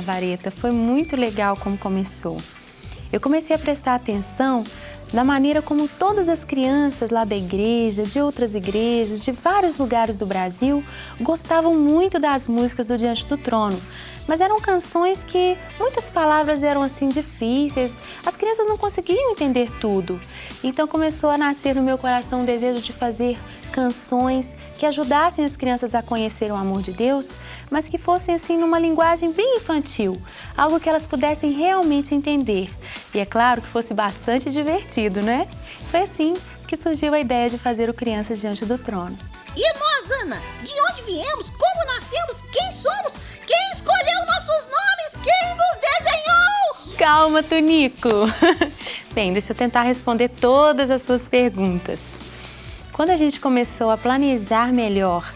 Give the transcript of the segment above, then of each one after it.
Vareta, foi muito legal como começou. Eu comecei a prestar atenção da maneira como todas as crianças lá da igreja, de outras igrejas, de vários lugares do Brasil, gostavam muito das músicas do Diante do Trono. Mas eram canções que muitas palavras eram assim difíceis, as crianças não conseguiam entender tudo. Então começou a nascer no meu coração o desejo de fazer canções que ajudassem as crianças a conhecer o amor de Deus, mas que fossem assim numa linguagem bem infantil, algo que elas pudessem realmente entender. E é claro que fosse bastante divertido, né? Foi assim que surgiu a ideia de fazer o Crianças Diante do Trono. E nós, Ana? De onde viemos? Como nascemos? Quem somos? Quem escolheu nossos nomes? Quem nos desenhou? Calma, Tunico! Bem, deixa eu tentar responder todas as suas perguntas. Quando a gente começou a planejar melhor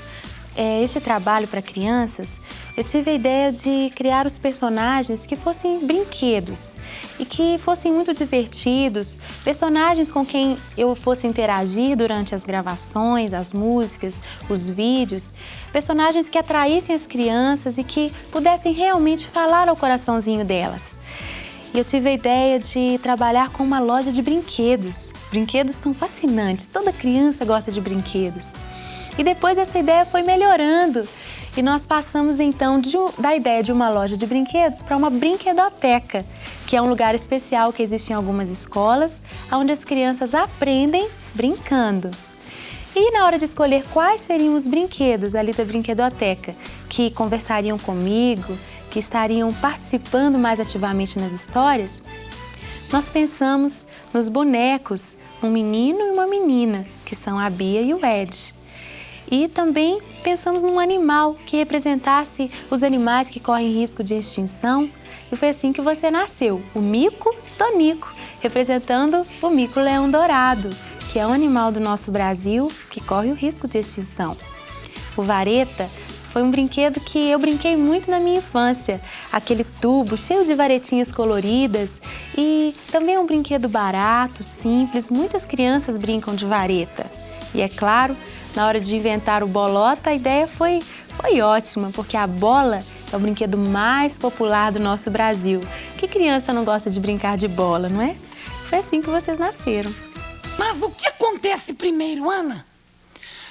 este trabalho para crianças, eu tive a ideia de criar os personagens que fossem brinquedos e que fossem muito divertidos, personagens com quem eu fosse interagir durante as gravações, as músicas, os vídeos, personagens que atraíssem as crianças e que pudessem realmente falar ao coraçãozinho delas. E eu tive a ideia de trabalhar com uma loja de brinquedos. Brinquedos são fascinantes, toda criança gosta de brinquedos. E depois essa ideia foi melhorando e nós passamos então da ideia de uma loja de brinquedos para uma brinquedoteca, que é um lugar especial que existe em algumas escolas, onde as crianças aprendem brincando. E na hora de escolher quais seriam os brinquedos ali da brinquedoteca, que conversariam comigo, que estariam participando mais ativamente nas histórias, nós pensamos nos bonecos, um menino e uma menina, que são a Bia e o Ed. E também pensamos num animal que representasse os animais que correm risco de extinção. E foi assim que você nasceu, o Mico Tonico, representando o mico-leão dourado, que é um animal do nosso Brasil que corre o risco de extinção. O Vareta foi um brinquedo que eu brinquei muito na minha infância. Aquele tubo cheio de varetinhas coloridas e também é um brinquedo barato, simples. Muitas crianças brincam de vareta. E é claro, na hora de inventar o Bolota, a ideia foi ótima, porque a bola é o brinquedo mais popular do nosso Brasil. Que criança não gosta de brincar de bola, não é? Foi assim que vocês nasceram. Mas o que acontece primeiro, Ana?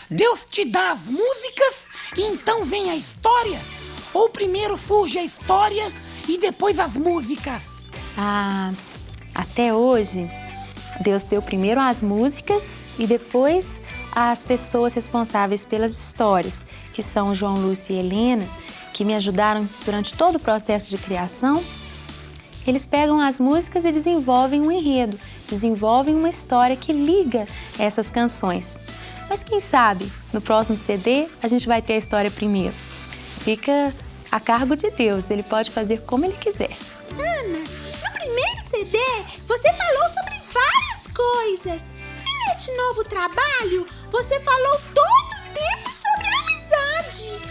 Deus te dá as músicas e então vem a história? Ou primeiro surge a história e depois as músicas? Até hoje, Deus deu primeiro as músicas e depois as pessoas responsáveis pelas histórias, que são João Lúcio e Helena, que me ajudaram durante todo o processo de criação. Eles pegam as músicas e desenvolvem um enredo, desenvolvem uma história que liga essas canções. Mas quem sabe, no próximo CD, a gente vai ter a história primeiro. Fica a cargo de Deus, Ele pode fazer como Ele quiser. Ana, no primeiro CD, você falou sobre várias coisas. E neste novo trabalho, você falou todo o tempo sobre amizade.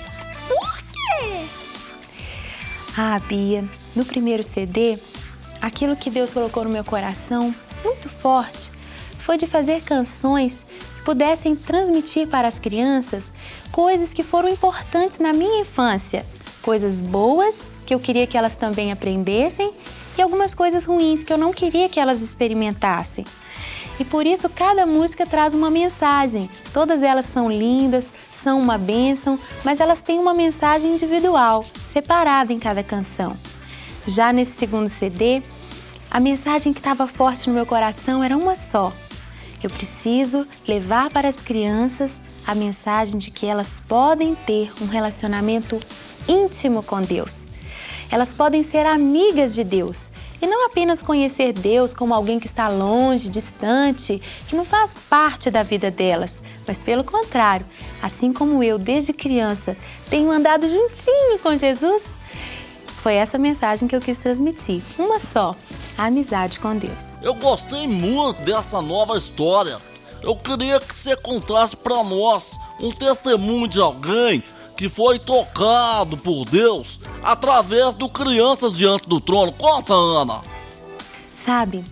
Por quê? Bia, no primeiro CD, aquilo que Deus colocou no meu coração, muito forte, foi de fazer canções que pudessem transmitir para as crianças coisas que foram importantes na minha infância. Coisas boas, que eu queria que elas também aprendessem, e algumas coisas ruins que eu não queria que elas experimentassem. E por isso cada música traz uma mensagem. Todas elas são lindas, são uma bênção, mas elas têm uma mensagem individual, separada em cada canção. Já nesse segundo CD, a mensagem que estava forte no meu coração era uma só. Eu preciso levar para as crianças a mensagem de que elas podem ter um relacionamento íntimo com Deus. Elas podem ser amigas de Deus e não apenas conhecer Deus como alguém que está longe, distante, que não faz parte da vida delas, mas pelo contrário, assim como eu desde criança tenho andado juntinho com Jesus, foi essa mensagem que eu quis transmitir, uma só, a amizade com Deus. Eu gostei muito dessa nova história. Eu queria que você contasse para nós um testemunho de alguém que foi tocado por Deus através do Crianças Diante do Trono. Conta, Ana! Sabe,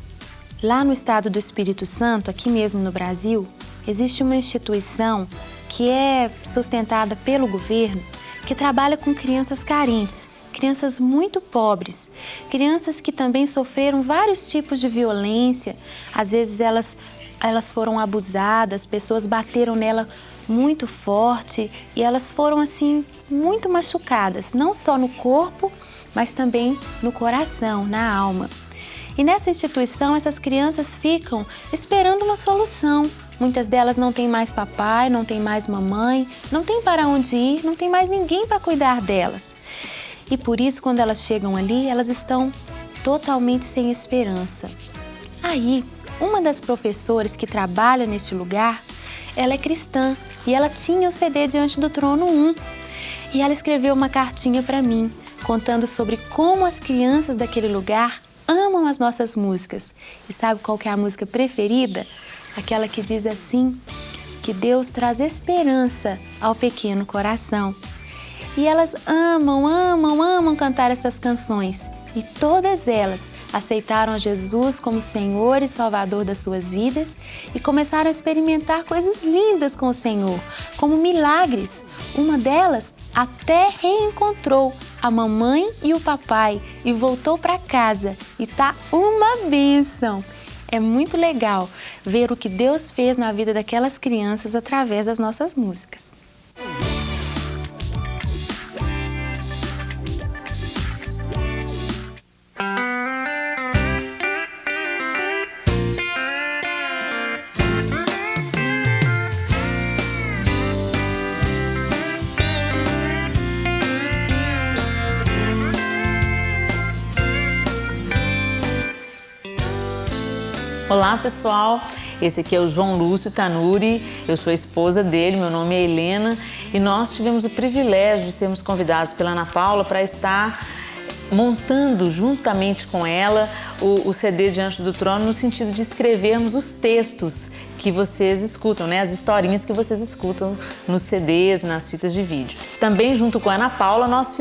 lá no estado do Espírito Santo, aqui mesmo no Brasil, existe uma instituição que é sustentada pelo governo que trabalha com crianças carentes, crianças muito pobres, crianças que também sofreram vários tipos de violência. Às vezes elas foram abusadas, pessoas bateram nela muito forte e elas foram assim muito machucadas, não só no corpo, mas também no coração, na alma. E nessa instituição, essas crianças ficam esperando uma solução. Muitas delas não têm mais papai, não têm mais mamãe, não têm para onde ir, não tem mais ninguém para cuidar delas. E por isso, quando elas chegam ali, elas estão totalmente sem esperança. Aí, uma das professoras que trabalha neste lugar, ela é cristã e ela tinha o CD Diante do Trono 1. E ela escreveu uma cartinha para mim, contando sobre como as crianças daquele lugar amam as nossas músicas. E sabe qual que é a música preferida? Aquela que diz assim, que Deus traz esperança ao pequeno coração. E elas amam cantar essas canções. E todas elas aceitaram a Jesus como Senhor e Salvador das suas vidas e começaram a experimentar coisas lindas com o Senhor, como milagres. Uma delas até reencontrou a mamãe e o papai e voltou para casa. E tá uma bênção! É muito legal ver o que Deus fez na vida daquelas crianças através das nossas músicas. Olá pessoal, esse aqui é o João Lúcio Tanuri, eu sou a esposa dele, meu nome é Helena e nós tivemos o privilégio de sermos convidados pela Ana Paula para estar montando juntamente com ela o CD Diante do Trono, no sentido de escrevermos os textos que vocês escutam, né? As historinhas que vocês escutam nos CDs, nas fitas de vídeo. Também junto com a Ana Paula nós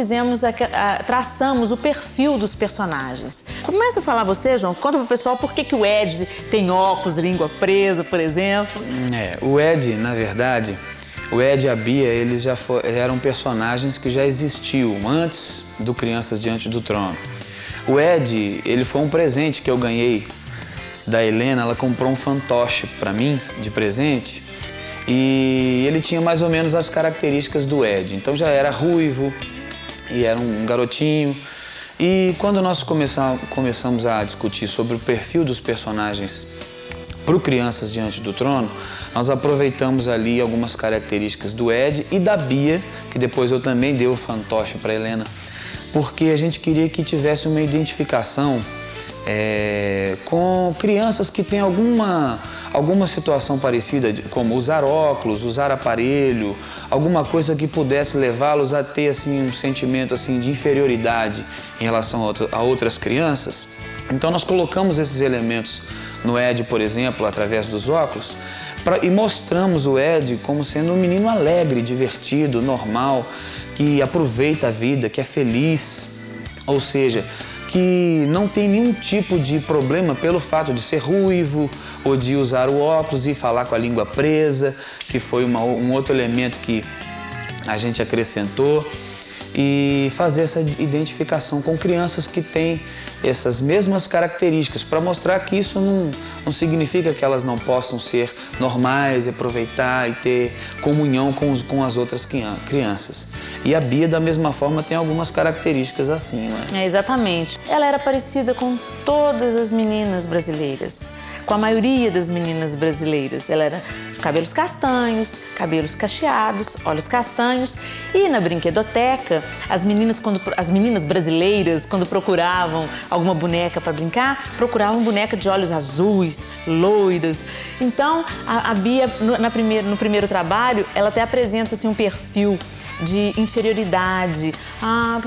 traçamos o perfil dos personagens. Começa a falar você, João, conta pro pessoal por que o Ed tem óculos, língua presa, por exemplo. O Ed, na verdade, o Ed e a Bia, eles eram personagens que já existiam antes do Crianças Diante do Trono. O Ed, ele foi um presente que eu ganhei da Helena. Ela comprou um fantoche para mim de presente e ele tinha mais ou menos as características do Ed. Então já era ruivo e era um garotinho. E quando nós começamos a discutir sobre o perfil dos personagens para o Crianças Diante do Trono, nós aproveitamos ali algumas características do Ed e da Bia, que depois eu também dei o fantoche para Helena, porque a gente queria que tivesse uma identificação com crianças que têm alguma situação parecida, como usar óculos, usar aparelho, alguma coisa que pudesse levá-los a ter assim, um sentimento assim, de inferioridade em relação a outras crianças. Então nós colocamos esses elementos no Ed, por exemplo, através dos óculos, e mostramos o Ed como sendo um menino alegre, divertido, normal, que aproveita a vida, que é feliz, ou seja, que não tem nenhum tipo de problema pelo fato de ser ruivo ou de usar o óculos e falar com a língua presa, que foi um outro elemento que a gente acrescentou, e fazer essa identificação com crianças que têm essas mesmas características, para mostrar que isso não significa que elas não possam ser normais, aproveitar e ter comunhão com as outras crianças. E a Bia, da mesma forma, tem algumas características assim, né? Exatamente. Ela era parecida com todas as meninas brasileiras, com a maioria das meninas brasileiras. Ela era cabelos castanhos, cabelos cacheados, olhos castanhos. E na brinquedoteca, as meninas brasileiras, quando procuravam alguma boneca para brincar, procuravam boneca de olhos azuis, loiras. Então, a Bia, no primeiro trabalho, ela até apresenta assim, um perfil de inferioridade.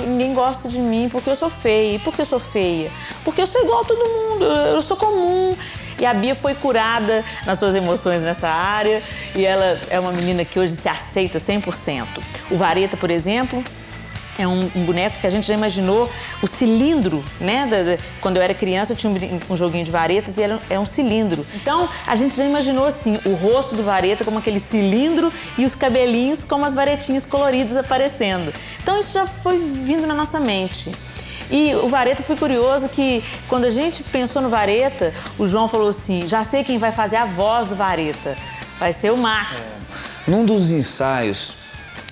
Ninguém gosta de mim porque eu sou feia. E por que eu sou feia? Porque eu sou igual a todo mundo, eu sou comum. E a Bia foi curada nas suas emoções nessa área e ela é uma menina que hoje se aceita 100%. O Vareta, por exemplo, é um boneco que a gente já imaginou o cilindro, né? Quando eu era criança, eu tinha um joguinho de varetas e é um cilindro. Então, a gente já imaginou assim, o rosto do Vareta como aquele cilindro e os cabelinhos como as varetinhas coloridas aparecendo. Então isso já foi vindo na nossa mente. E o Vareta, foi curioso que quando a gente pensou no Vareta, o João falou assim, já sei quem vai fazer a voz do Vareta, vai ser o Max. Num dos ensaios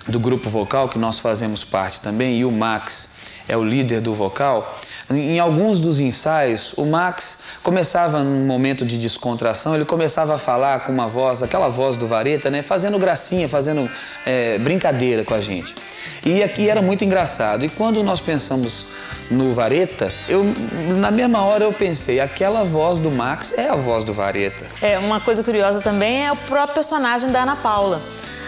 do grupo vocal, que nós fazemos parte também, e o Max é o líder do vocal, em alguns dos ensaios, o Max começava num momento de descontração, ele começava a falar com uma voz, aquela voz do Vareta, né, fazendo gracinha, fazendo brincadeira com a gente. E aqui era muito engraçado. E quando nós pensamos no Vareta, na mesma hora eu pensei, aquela voz do Max é a voz do Vareta. Uma coisa curiosa também é o próprio personagem da Ana Paula.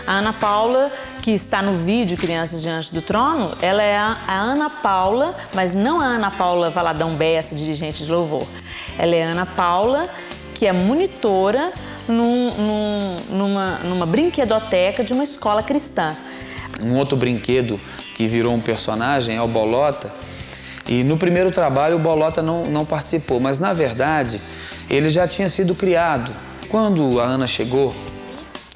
A Ana Paula, que está no vídeo Crianças Diante do Trono, ela é a Ana Paula, mas não a Ana Paula Valadão Bessa, dirigente de louvor. Ela é a Ana Paula, que é monitora numa brinquedoteca de uma escola cristã. Um outro brinquedo que virou um personagem é o Bolota. E no primeiro trabalho o Bolota não participou, mas na verdade ele já tinha sido criado. Quando a Ana chegou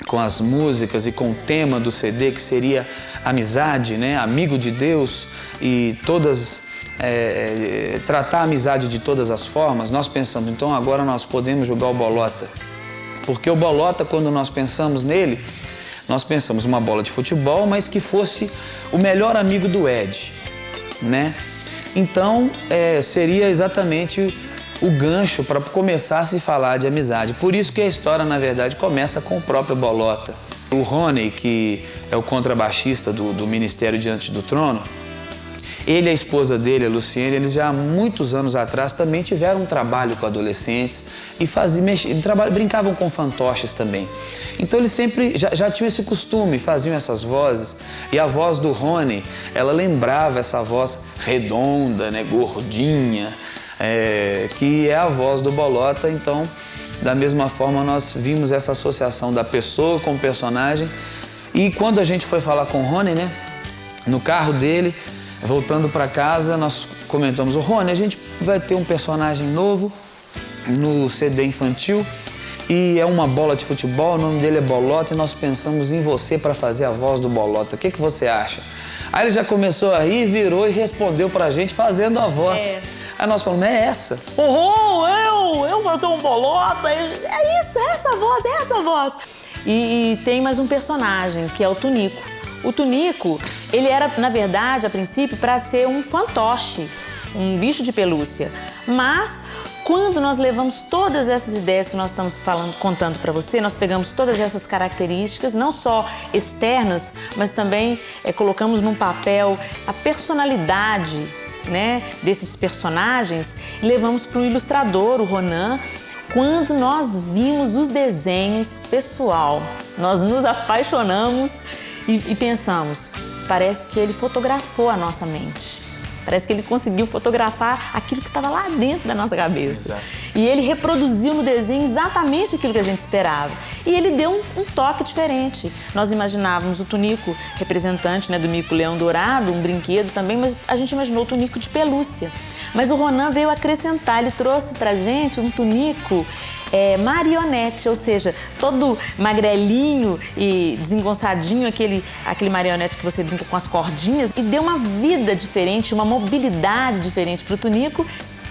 com as músicas e com o tema do CD, que seria amizade, né? Amigo de Deus e tratar a amizade de todas as formas, nós pensamos, então agora nós podemos jogar o Bolota. Porque o Bolota, quando nós pensamos nele, nós pensamos uma bola de futebol, mas que fosse o melhor amigo do Ed, né? Então, seria exatamente o gancho para começar a se falar de amizade. Por isso que a história, na verdade, começa com o próprio Bolota. O Rony, que é o contrabaixista do Ministério Diante do Trono, ele e a esposa dele, a Luciene, eles já há muitos anos atrás também tiveram um trabalho com adolescentes e brincavam com fantoches também. Então eles sempre já tinham esse costume, faziam essas vozes. E a voz do Rony, ela lembrava essa voz redonda, né, gordinha, que é a voz do Bolota. Então, da mesma forma, nós vimos essa associação da pessoa com o personagem. E quando a gente foi falar com o Rony, né, no carro dele, voltando para casa, nós comentamos, o Rony, a gente vai ter um personagem novo no CD infantil e é uma bola de futebol, o nome dele é Bolota e nós pensamos em você para fazer a voz do Bolota. O que você acha? Aí ele já começou a rir, virou e respondeu pra gente fazendo a voz. Aí nós falamos, é essa. Eu vou ter um Bolota, é isso, é essa voz. E tem mais um personagem, que é o Tunico. O Tunico, ele era, na verdade, a princípio, para ser um fantoche, um bicho de pelúcia. Mas, quando nós levamos todas essas ideias que nós estamos contando para você, nós pegamos todas essas características, não só externas, mas também colocamos num papel a personalidade, né, desses personagens e levamos para o ilustrador, o Ronan. Quando nós vimos os desenhos, pessoal, nós nos apaixonamos e pensamos, parece que ele fotografou a nossa mente. Parece que ele conseguiu fotografar aquilo que estava lá dentro da nossa cabeça. Exato. E ele reproduziu no desenho exatamente aquilo que a gente esperava. E ele deu um toque diferente. Nós imaginávamos o Tunico, representante, né, do mico-leão dourado, um brinquedo também, mas a gente imaginou o Tunico de pelúcia. Mas o Ronan veio acrescentar, ele trouxe pra gente um Tunico marionete, ou seja, todo magrelinho e desengonçadinho, aquele marionete que você brinca com as cordinhas, e deu uma vida diferente, uma mobilidade diferente para o Tunico,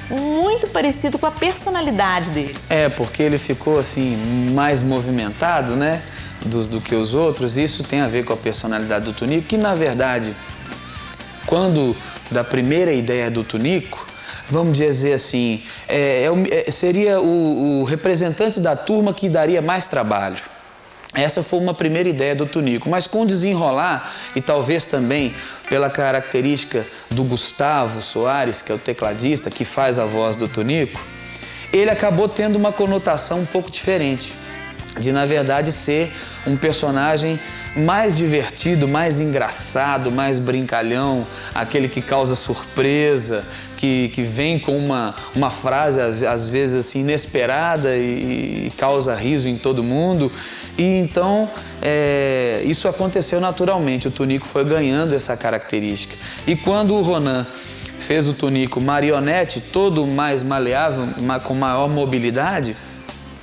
muito parecido com a personalidade dele. Porque ele ficou assim mais movimentado, né, do que os outros. Isso tem a ver com a personalidade do Tunico, que na verdade, quando da primeira ideia do Tunico, vamos dizer assim, seria o representante da turma que daria mais trabalho. Essa foi uma primeira ideia do Tunico, mas com o desenrolar, e talvez também pela característica do Gustavo Soares, que é o tecladista, que faz a voz do Tunico, ele acabou tendo uma conotação um pouco diferente, de na verdade ser um personagem mais divertido, mais engraçado, mais brincalhão, aquele que causa surpresa, que vem com uma frase às vezes assim inesperada e causa riso em todo mundo. E então isso aconteceu naturalmente, o Tunico foi ganhando essa característica. E quando o Ronan fez o Tunico marionete, todo mais maleável, com maior mobilidade,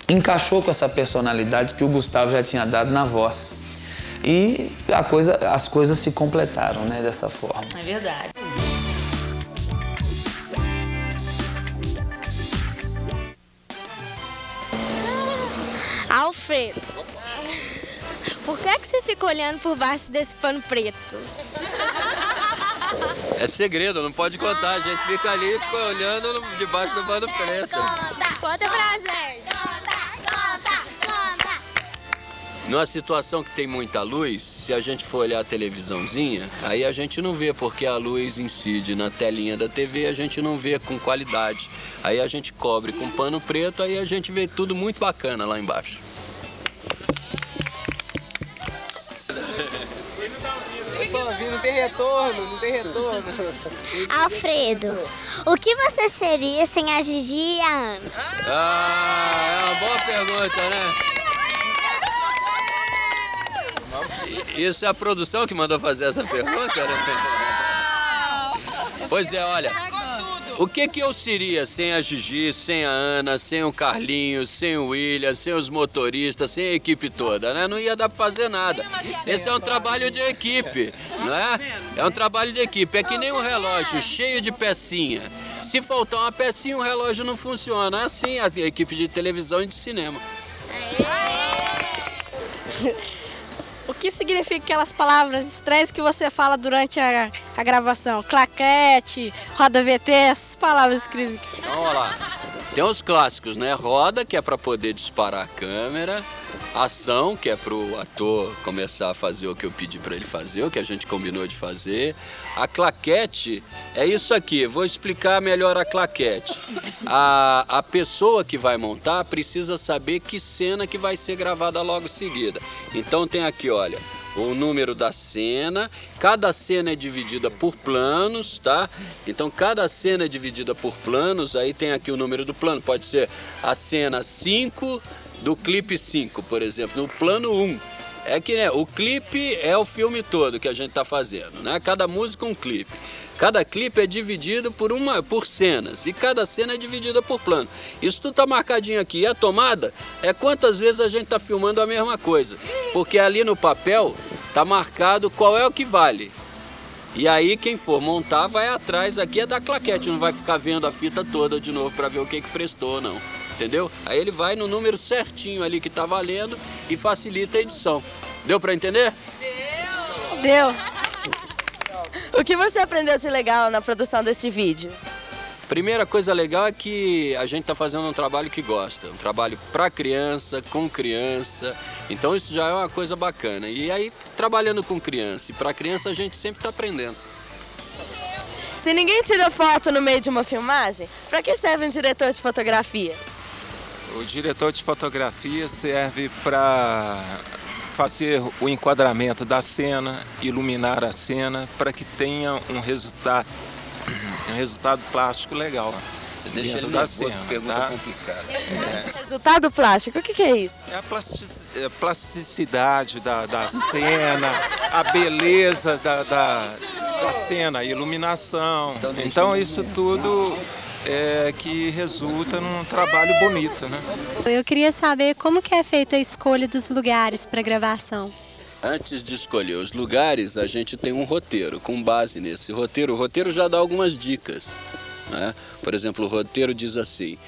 encaixou com essa personalidade que o Gustavo já tinha dado na voz. E as coisas se completaram, né, dessa forma. É verdade. Alfredo, por que você fica olhando por baixo desse pano preto? É segredo, não pode contar. A gente fica ali olhando debaixo do pano preto. Conta pra gente. Conta. Numa situação que tem muita luz, se a gente for olhar a televisãozinha, aí a gente não vê, porque a luz incide na telinha da TV, a gente não vê com qualidade. Aí a gente cobre com pano preto, aí a gente vê tudo muito bacana lá embaixo. Não tem retorno. Alfredo, o que você seria sem a Gigi e a Ana? Ah, é uma boa pergunta, né? Isso é a produção que mandou fazer essa pergunta, né? Pois é, olha, o que eu seria sem a Gigi, sem a Ana, sem o Carlinhos, sem o William, sem os motoristas, sem a equipe toda, né? Não ia dar pra fazer nada. Esse é um trabalho de equipe, não é? É um trabalho de equipe, é que nem um relógio cheio de pecinha. Se faltar uma pecinha, o relógio não funciona. É assim a equipe de televisão e de cinema. O que significa aquelas palavras estranhas que você fala durante a gravação? Claquete, roda VT, essas palavras esquisitas. Então, olha lá. Tem os clássicos, né? Roda, que é para poder disparar a câmera. Ação, que é para o ator começar a fazer o que eu pedi para ele fazer, o que a gente combinou de fazer. A claquete é isso aqui. Vou explicar melhor a claquete. A pessoa que vai montar precisa saber que cena que vai ser gravada logo em seguida. Então tem aqui, olha, o número da cena. Cada cena é dividida por planos, tá? Então cada cena é dividida por planos. Aí tem aqui o número do plano. Pode ser a cena 5 do clipe 5, por exemplo, no plano 1. É que, né, o clipe é o filme todo que a gente está fazendo, né? Cada música um clipe. Cada clipe é dividido por cenas e cada cena é dividida por plano. Isso tudo está marcadinho aqui. E a tomada é quantas vezes a gente está filmando a mesma coisa. Porque ali no papel está marcado qual é o que vale. E aí quem for montar vai atrás aqui é da claquete, não vai ficar vendo a fita toda de novo para ver o que prestou ou não. Entendeu? Aí ele vai no número certinho ali que tá valendo e facilita a edição. Deu para entender? Deu. O que você aprendeu de legal na produção deste vídeo? Primeira coisa legal é que a gente tá fazendo um trabalho que gosta. Um trabalho para criança, com criança. Então isso já é uma coisa bacana. E aí, trabalhando com criança e para criança, a gente sempre tá aprendendo. Se ninguém tira foto no meio de uma filmagem, para que serve um diretor de fotografia? O diretor de fotografia serve para fazer o enquadramento da cena, iluminar a cena, para que tenha um resultado plástico legal. Você deixa ele nervoso, pergunta complicada. Resultado plástico, o que é isso? É a plasticidade da cena, a beleza da cena, a iluminação. Então isso tudo que resulta num trabalho bonito, né? Eu queria saber como que é feita a escolha dos lugares para gravação. Antes de escolher os lugares, a gente tem um roteiro. Com base nesse roteiro, o roteiro já dá algumas dicas, né? Por exemplo, o roteiro diz assim: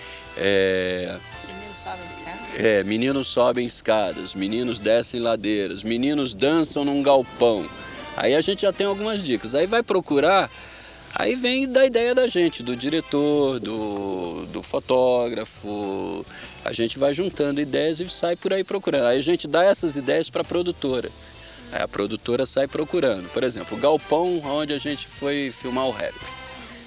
meninos sobem escadas, meninos descem ladeiras, meninos dançam num galpão. Aí a gente já tem algumas dicas. Aí vai procurar. Aí vem da ideia da gente, do diretor, do fotógrafo. A gente vai juntando ideias e sai por aí procurando. Aí a gente dá essas ideias para a produtora. Aí a produtora sai procurando. Por exemplo, o galpão onde a gente foi filmar o rap,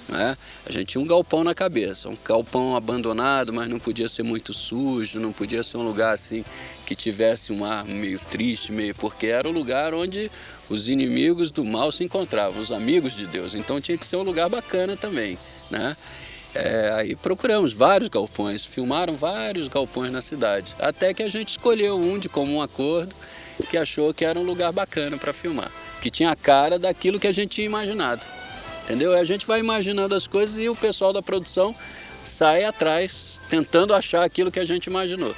né? A gente tinha um galpão na cabeça, um galpão abandonado, mas não podia ser muito sujo, não podia ser um lugar assim que tivesse um ar meio triste, porque era o lugar onde os inimigos do mal se encontravam, os amigos de Deus. Então tinha que ser um lugar bacana também, né? Aí procuramos vários galpões, filmaram vários galpões na cidade, até que a gente escolheu um de comum acordo, que achou que era um lugar bacana para filmar, que tinha a cara daquilo que a gente tinha imaginado. Entendeu? A gente vai imaginando as coisas e o pessoal da produção sai atrás, tentando achar aquilo que a gente imaginou.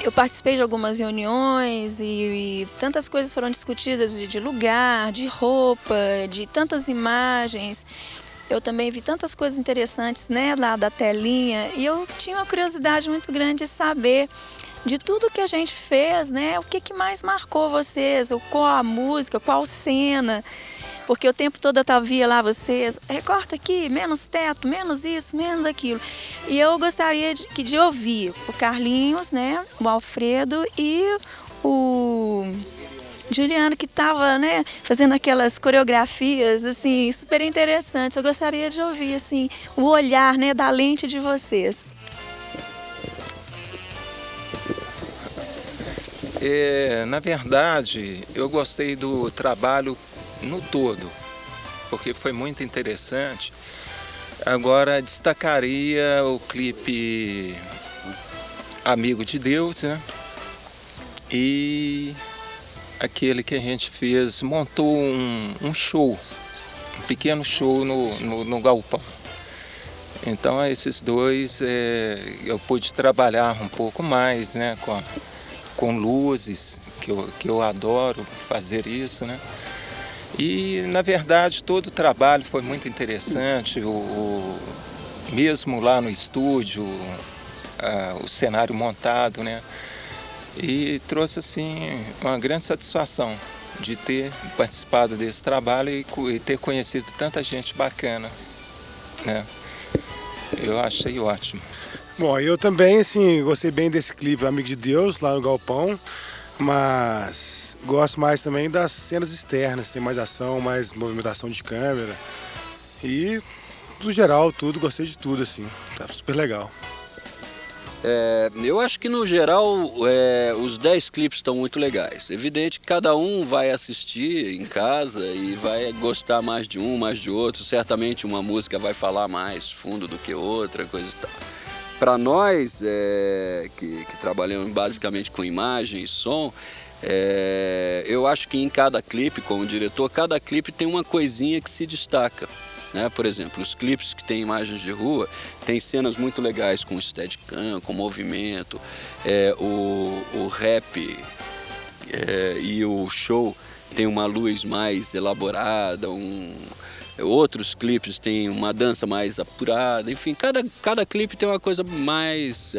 Eu participei de algumas reuniões e tantas coisas foram discutidas de lugar, de roupa, de tantas imagens. Eu também vi tantas coisas interessantes, né, lá da telinha, e eu tinha uma curiosidade muito grande de saber de tudo que a gente fez, né, o que mais marcou vocês, qual a música, qual cena. Porque o tempo todo eu via lá vocês, recorta aqui, menos teto, menos isso, menos aquilo. E eu gostaria de ouvir o Carlinhos, né, o Alfredo e o Juliano, que estava, né, fazendo aquelas coreografias, assim, super interessantes. Eu gostaria de ouvir, assim, o olhar, né, da lente de vocês. Na verdade, eu gostei do trabalho no todo, porque foi muito interessante. Agora destacaria o clipe Amigo de Deus, né? E aquele que a gente fez, montou um show, um pequeno show no galpão. Então esses dois eu pude trabalhar um pouco mais, né, com luzes, que eu adoro fazer isso, né? E, na verdade, todo o trabalho foi muito interessante, mesmo lá no estúdio, o cenário montado, né? E trouxe, assim, uma grande satisfação de ter participado desse trabalho e ter conhecido tanta gente bacana, né? Eu achei ótimo. Bom, eu também, assim, gostei bem desse clipe Amigo de Deus, lá no Galpão. Mas gosto mais também das cenas externas, tem mais ação, mais movimentação de câmera. E, no geral, tudo, gostei de tudo, assim, tá super legal. Eu acho que, no geral, os 10 clipes estão muito legais. Evidente que cada um vai assistir em casa e vai gostar mais de um, mais de outro. Certamente uma música vai falar mais fundo do que outra, coisa e tal. Para nós, que trabalhamos basicamente com imagem e som, eu acho que em cada clipe, como diretor, cada clipe tem uma coisinha que se destaca, né? Por exemplo, os clipes que tem imagens de rua, tem cenas muito legais com steadicam, com movimento, o rap e o show tem uma luz mais elaborada, outros clipes têm uma dança mais apurada, enfim, cada clipe tem uma coisa mais,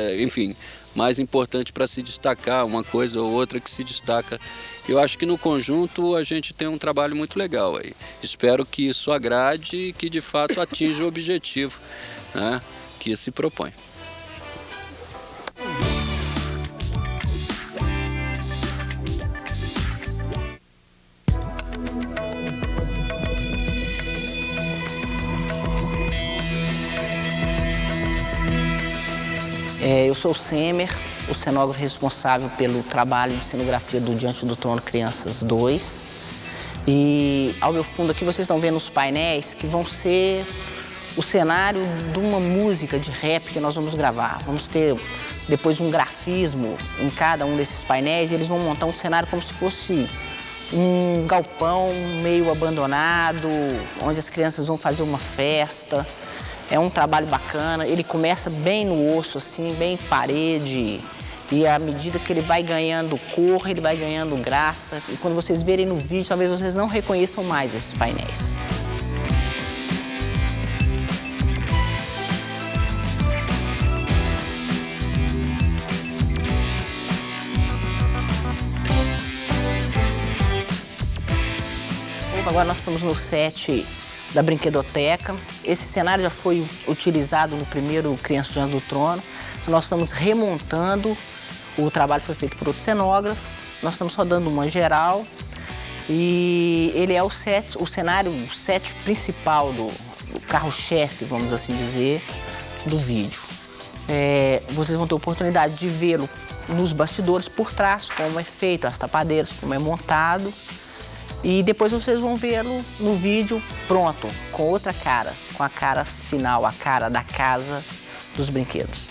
mais importante para se destacar, uma coisa ou outra que se destaca. Eu acho que no conjunto a gente tem um trabalho muito legal aí. Espero que isso agrade e que de fato atinja o objetivo, né, que se propõe. Eu sou o Semer, o cenógrafo responsável pelo trabalho de cenografia do Diante do Trono Crianças 2. E ao meu fundo aqui vocês estão vendo os painéis que vão ser o cenário de uma música de rap que nós vamos gravar. Vamos ter depois um grafismo em cada um desses painéis e eles vão montar um cenário como se fosse um galpão meio abandonado, onde as crianças vão fazer uma festa. É um trabalho bacana, ele começa bem no osso, assim, bem parede, e à medida que ele vai ganhando cor, ele vai ganhando graça. E quando vocês verem no vídeo, talvez vocês não reconheçam mais esses painéis. Agora nós estamos no set da Brinquedoteca. Esse cenário já foi utilizado no primeiro Crianças Diante do Trono. Então nós estamos remontando, o trabalho foi feito por outro cenógrafo, nós estamos só dando uma geral e ele é o cenário principal do carro-chefe, vamos assim dizer, do vídeo. Vocês vão ter a oportunidade de vê-lo nos bastidores por trás, como é feito, as tapadeiras, como é montado. E depois vocês vão vê-lo no vídeo pronto, com outra cara, com a cara final, a cara da casa dos brinquedos.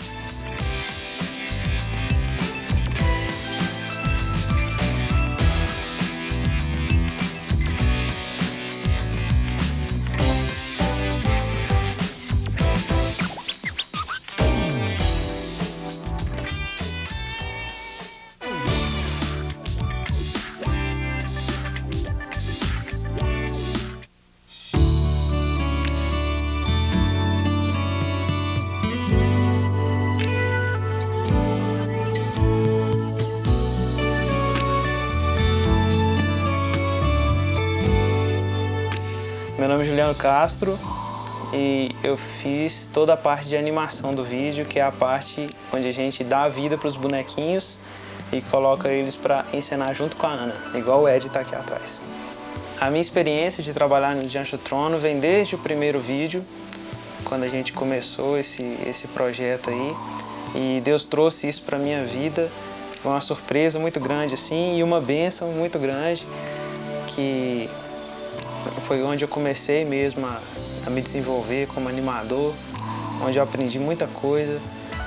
nome é Juliano Castro e eu fiz toda a parte de animação do vídeo, que é a parte onde a gente dá a vida para os bonequinhos e coloca eles para encenar junto com a Ana, igual o Ed está aqui atrás. A minha experiência de trabalhar no Diante do Trono vem desde o primeiro vídeo, quando a gente começou esse projeto aí, e Deus trouxe isso para minha vida. Foi uma surpresa muito grande assim e uma bênção muito grande, que foi onde eu comecei mesmo a me desenvolver como animador, onde eu aprendi muita coisa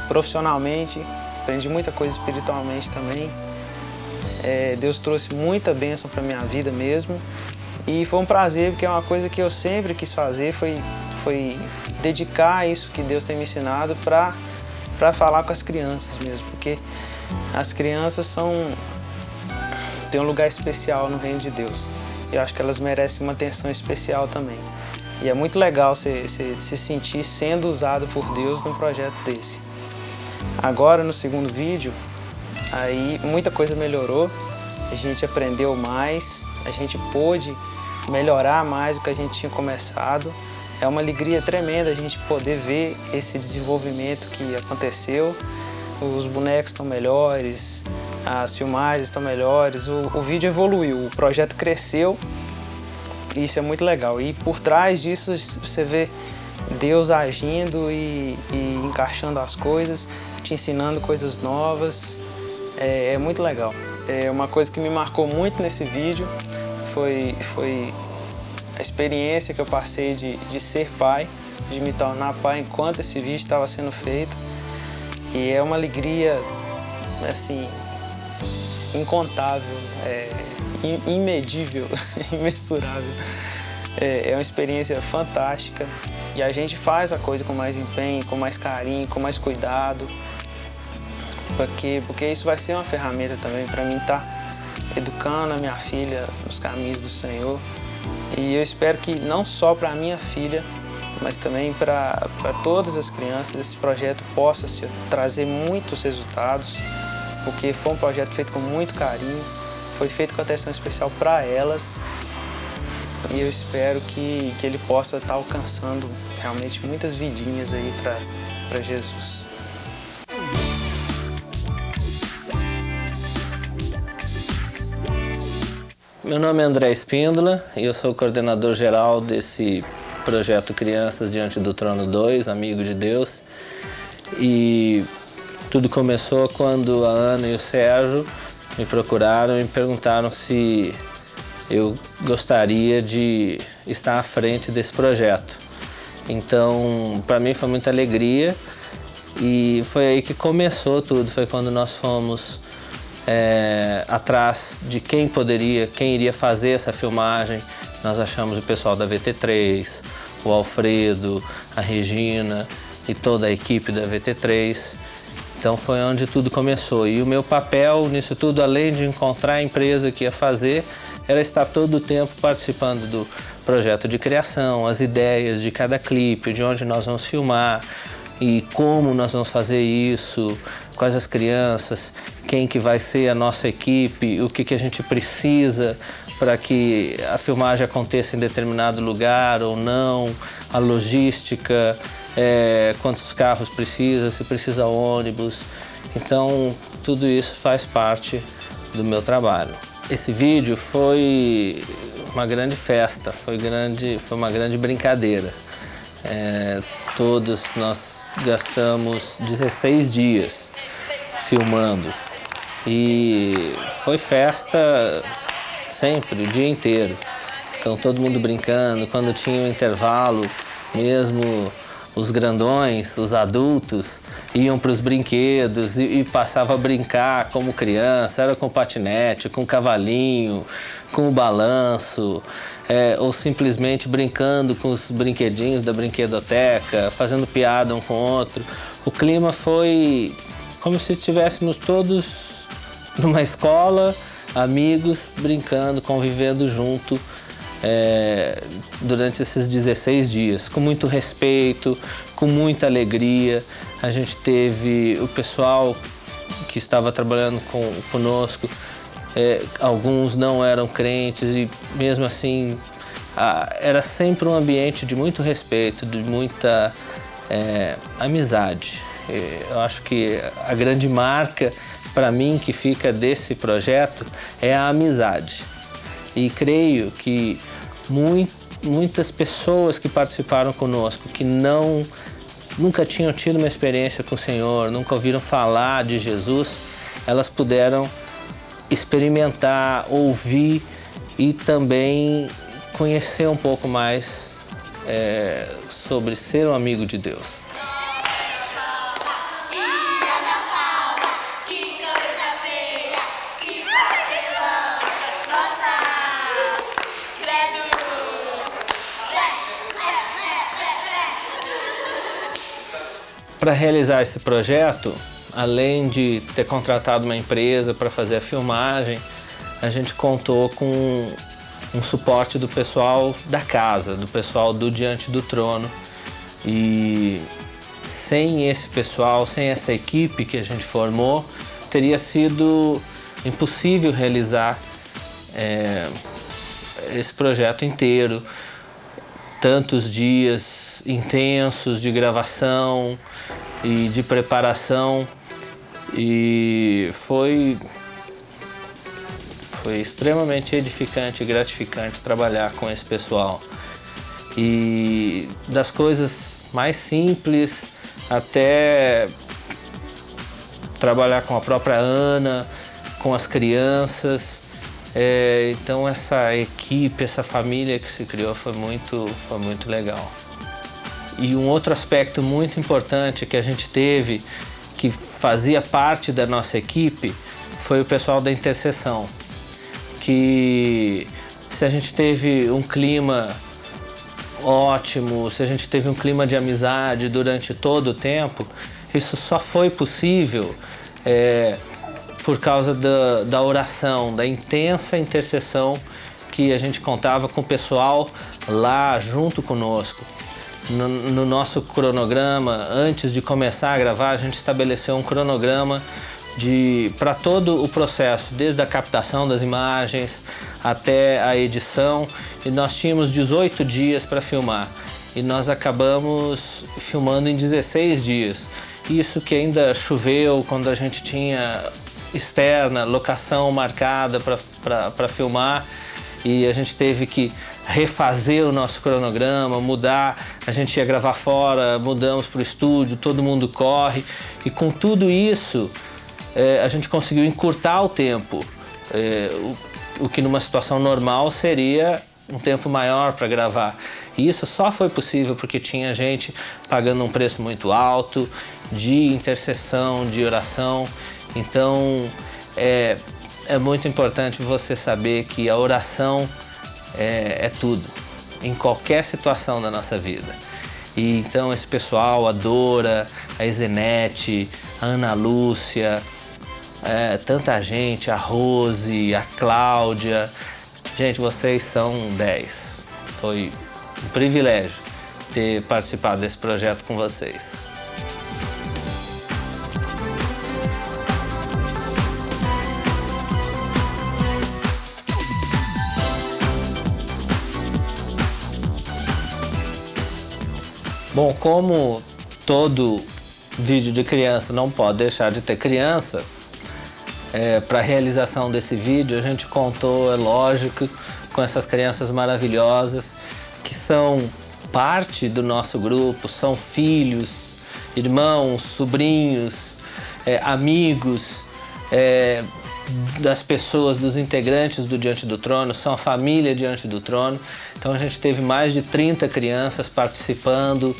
profissionalmente, aprendi muita coisa espiritualmente também. Deus trouxe muita bênção para minha vida mesmo e foi um prazer, porque é uma coisa que eu sempre quis fazer, foi dedicar isso que Deus tem me ensinado para falar com as crianças mesmo, porque as crianças têm um lugar especial no reino de Deus. Eu acho que elas merecem uma atenção especial também. E é muito legal você se sentir sendo usado por Deus num projeto desse. Agora, no segundo vídeo, aí muita coisa melhorou, a gente aprendeu mais, a gente pôde melhorar mais do que a gente tinha começado. É uma alegria tremenda a gente poder ver esse desenvolvimento que aconteceu. Os bonecos estão melhores, as filmagens estão melhores, o vídeo evoluiu, o projeto cresceu e isso é muito legal. E por trás disso você vê Deus agindo e encaixando as coisas, te ensinando coisas novas, é muito legal. Uma coisa que me marcou muito nesse vídeo foi a experiência que eu passei de ser pai, de me tornar pai enquanto esse vídeo estava sendo feito. E é uma alegria, assim, incontável, imedível, imensurável. É uma experiência fantástica e a gente faz a coisa com mais empenho, com mais carinho, com mais cuidado, porque isso vai ser uma ferramenta também para mim estar educando a minha filha nos caminhos do Senhor. E eu espero que não só para a minha filha, mas também para todas as crianças, esse projeto possa trazer muitos resultados, porque foi um projeto feito com muito carinho, foi feito com atenção especial para elas, e eu espero que ele possa estar alcançando realmente muitas vidinhas aí para Jesus. Meu nome é André Espíndola e eu sou o coordenador geral desse projeto Crianças Diante do Trono 2, Amigo de Deus. E tudo começou quando a Ana e o Sérgio me procuraram e me perguntaram se eu gostaria de estar à frente desse projeto. Então, para mim foi muita alegria e foi aí que começou tudo. Foi quando nós fomos atrás de quem iria fazer essa filmagem. Nós achamos o pessoal da VT3, o Alfredo, a Regina e toda a equipe da VT3. Então foi onde tudo começou. E o meu papel nisso tudo, além de encontrar a empresa que ia fazer, era estar todo o tempo participando do projeto de criação, as ideias de cada clipe, de onde nós vamos filmar e como nós vamos fazer isso, quais as crianças, quem que vai ser a nossa equipe, o que a gente precisa para que a filmagem aconteça em determinado lugar ou não, a logística, quantos carros precisa, se precisa ônibus. Então, tudo isso faz parte do meu trabalho. Esse vídeo foi uma grande festa, foi uma grande brincadeira. Todos nós gastamos 16 dias filmando e foi festa sempre, o dia inteiro. Então todo mundo brincando, quando tinha um intervalo, mesmo os grandões, os adultos, iam para os brinquedos e passavam a brincar como criança, era com patinete, com cavalinho, com o balanço, ou simplesmente brincando com os brinquedinhos da brinquedoteca, fazendo piada um com o outro. O clima foi como se estivéssemos todos numa escola, amigos, brincando, convivendo junto durante esses 16 dias, com muito respeito, com muita alegria. A gente teve o pessoal que estava trabalhando conosco, alguns não eram crentes e mesmo assim era sempre um ambiente de muito respeito, de muita amizade. Eu acho que a grande marca para mim que fica desse projeto é a amizade. E creio que muitas pessoas que participaram conosco, que nunca tinham tido uma experiência com o Senhor, nunca ouviram falar de Jesus, elas puderam experimentar, ouvir e também conhecer um pouco mais sobre ser um amigo de Deus. Para realizar esse projeto, além de ter contratado uma empresa para fazer a filmagem, a gente contou com um suporte do pessoal da casa, do pessoal do Diante do Trono. E sem esse pessoal, sem essa equipe que a gente formou, teria sido impossível realizar esse projeto inteiro. Tantos dias intensos de gravação e de preparação, e foi extremamente edificante e gratificante trabalhar com esse pessoal. E das coisas mais simples até trabalhar com a própria Ana, com as crianças. Então essa equipe, essa família que se criou foi muito legal. E um outro aspecto muito importante que a gente teve, que fazia parte da nossa equipe, foi o pessoal da intercessão. Que se a gente teve um clima ótimo, se a gente teve um clima de amizade durante todo o tempo, isso só foi possível por causa da oração, da intensa intercessão que a gente contava com o pessoal lá junto conosco. No nosso cronograma, antes de começar a gravar, a gente estabeleceu um cronograma para todo o processo, desde a captação das imagens até a edição, e nós tínhamos 18 dias para filmar e nós acabamos filmando em 16 dias. Isso que ainda choveu, quando a gente tinha externa, locação marcada para filmar, e a gente teve que refazer o nosso cronograma, mudar, a gente ia gravar fora, mudamos para o estúdio, todo mundo corre, e com tudo isso a gente conseguiu encurtar o tempo, o que numa situação normal seria um tempo maior para gravar. E isso só foi possível porque tinha gente pagando um preço muito alto de intercessão, de oração. Então é muito importante você saber que a oração é tudo, em qualquer situação da nossa vida. E então esse pessoal, a Dora, a Izenete, a Ana Lúcia, tanta gente, a Rose, a Cláudia, gente, vocês são 10. Foi um privilégio ter participado desse projeto com vocês. Bom, como todo vídeo de criança não pode deixar de ter criança, para a realização desse vídeo a gente contou, é lógico, com essas crianças maravilhosas que são parte do nosso grupo, são filhos, irmãos, sobrinhos, amigos das pessoas, dos integrantes do Diante do Trono, são a família Diante do Trono. Então a gente teve mais de 30 crianças participando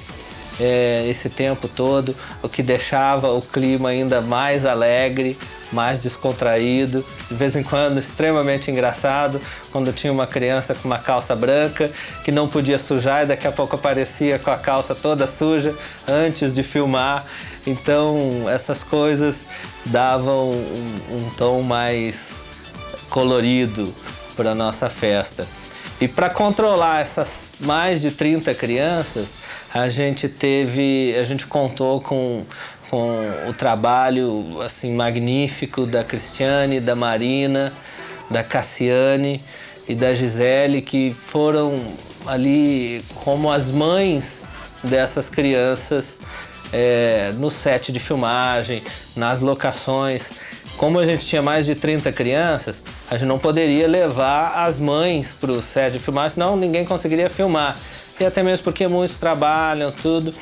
esse tempo todo, o que deixava o clima ainda mais alegre, mais descontraído, de vez em quando extremamente engraçado, quando tinha uma criança com uma calça branca que não podia sujar e daqui a pouco aparecia com a calça toda suja antes de filmar. Então essas coisas davam um tom mais colorido para a nossa festa. E para controlar essas mais de 30 crianças, a gente contou com o trabalho assim magnífico da Cristiane, da Marina, da Cassiane, e da Gisele, que foram ali como as mães dessas crianças no set de filmagem, nas locações. Como a gente tinha mais de 30 crianças, a gente não poderia levar as mães para o set de filmagem, senão ninguém conseguiria filmar. E até mesmo porque muitos trabalham, tudo.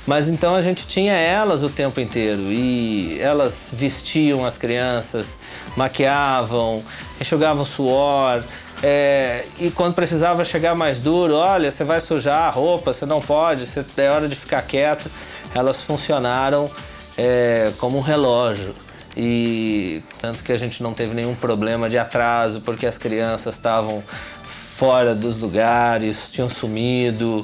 Mas então a gente tinha elas o tempo inteiro e elas vestiam as crianças, maquiavam, enxugavam suor, e quando precisava chegar mais duro, olha, você vai sujar a roupa, você não pode, é hora de ficar quieto. Elas funcionaram como um relógio. E tanto que a gente não teve nenhum problema de atraso, porque as crianças estavam fora dos lugares, tinham sumido.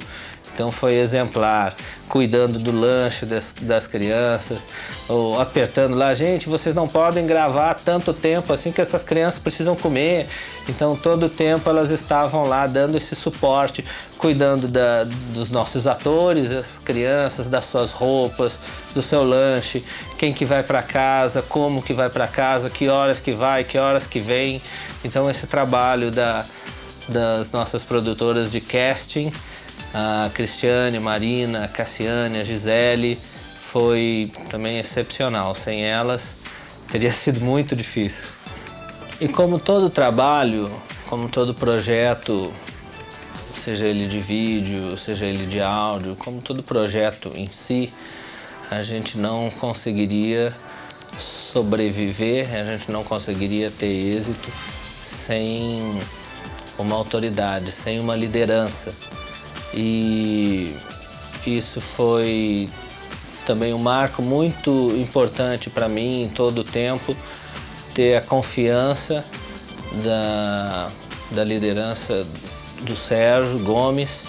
Então foi exemplar, cuidando do lanche das crianças, ou apertando lá, gente, vocês não podem gravar tanto tempo assim que essas crianças precisam comer. Então todo o tempo elas estavam lá dando esse suporte, cuidando dos nossos atores, as crianças, das suas roupas, do seu lanche, quem que vai para casa, como que vai para casa, que horas que vai, que horas que vem. Então esse trabalho das nossas produtoras de casting, a Cristiane, a Marina, a Cassiane, a Gisele, foi também excepcional. Sem elas, teria sido muito difícil. E como todo trabalho, como todo projeto, seja ele de vídeo, seja ele de áudio, como todo projeto em si, a gente não conseguiria sobreviver, a gente não conseguiria ter êxito sem uma autoridade, sem uma liderança. E isso foi também um marco muito importante para mim em todo o tempo, ter a confiança da liderança do Sérgio Gomes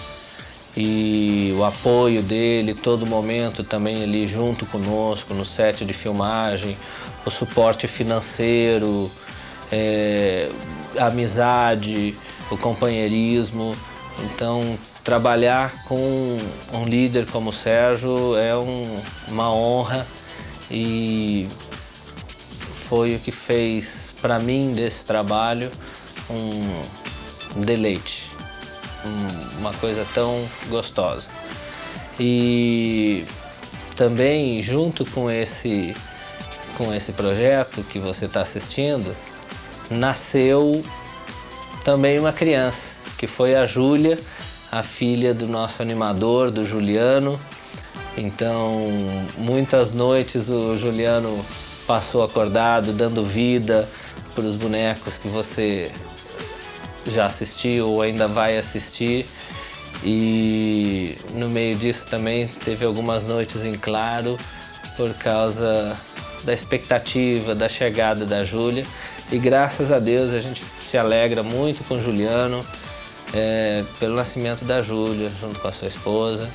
e o apoio dele todo momento também ali junto conosco no set de filmagem, o suporte financeiro, a amizade, o companheirismo. Então, trabalhar com um líder como o Sérgio é uma honra e foi o que fez para mim desse trabalho um deleite, uma coisa tão gostosa. E também junto com esse projeto que você está assistindo, nasceu também uma criança, que foi a Júlia, a filha do nosso animador, do Juliano. Então, muitas noites o Juliano passou acordado, dando vida para os bonecos que você já assistiu ou ainda vai assistir. E no meio disso também teve algumas noites em claro por causa da expectativa da chegada da Júlia. E graças a Deus a gente se alegra muito com o Juliano, pelo nascimento da Júlia, junto com a sua esposa.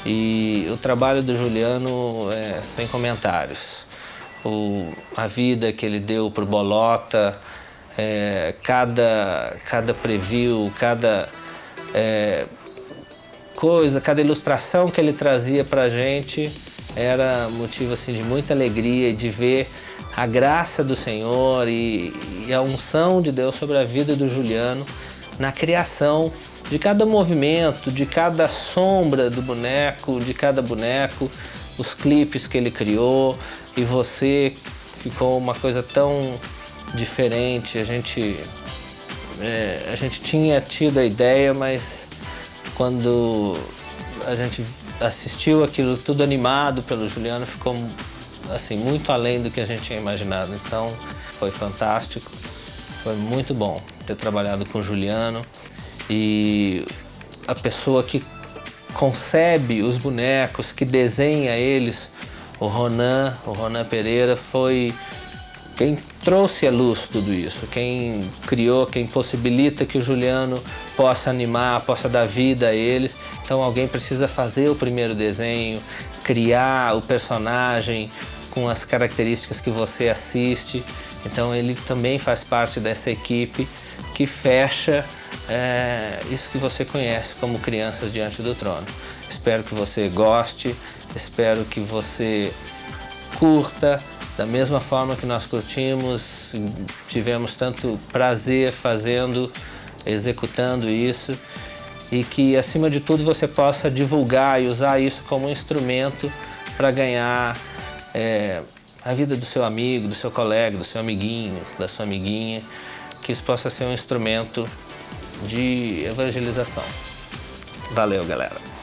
E o trabalho do Juliano é sem comentários. A vida que ele deu para o Bolota, cada preview, cada coisa, cada ilustração que ele trazia para a gente era motivo assim, de muita alegria e de ver a graça do Senhor e a unção de Deus sobre a vida do Juliano na criação de cada movimento, de cada sombra do boneco, de cada boneco, os clipes que ele criou. E você ficou uma coisa tão diferente. A gente tinha tido a ideia, mas quando a gente assistiu aquilo tudo animado pelo Juliano, ficou assim, muito além do que a gente tinha imaginado. Então foi fantástico, foi muito bom ter trabalhado com o Juliano. E a pessoa que concebe os bonecos, que desenha eles, o Ronan Pereira, foi quem trouxe à luz tudo isso, quem criou, quem possibilita que o Juliano possa animar, possa dar vida a eles. Então alguém precisa fazer o primeiro desenho, criar o personagem com as características que você assiste. Então ele também faz parte dessa equipe que fecha isso que você conhece como Crianças Diante do Trono. Espero que você goste, espero que você curta da mesma forma que nós curtimos, tivemos tanto prazer fazendo executando isso e que, acima de tudo, você possa divulgar e usar isso como um instrumento para ganhar a vida do seu amigo, do seu colega, do seu amiguinho, da sua amiguinha, que isso possa ser um instrumento de evangelização. Valeu, galera!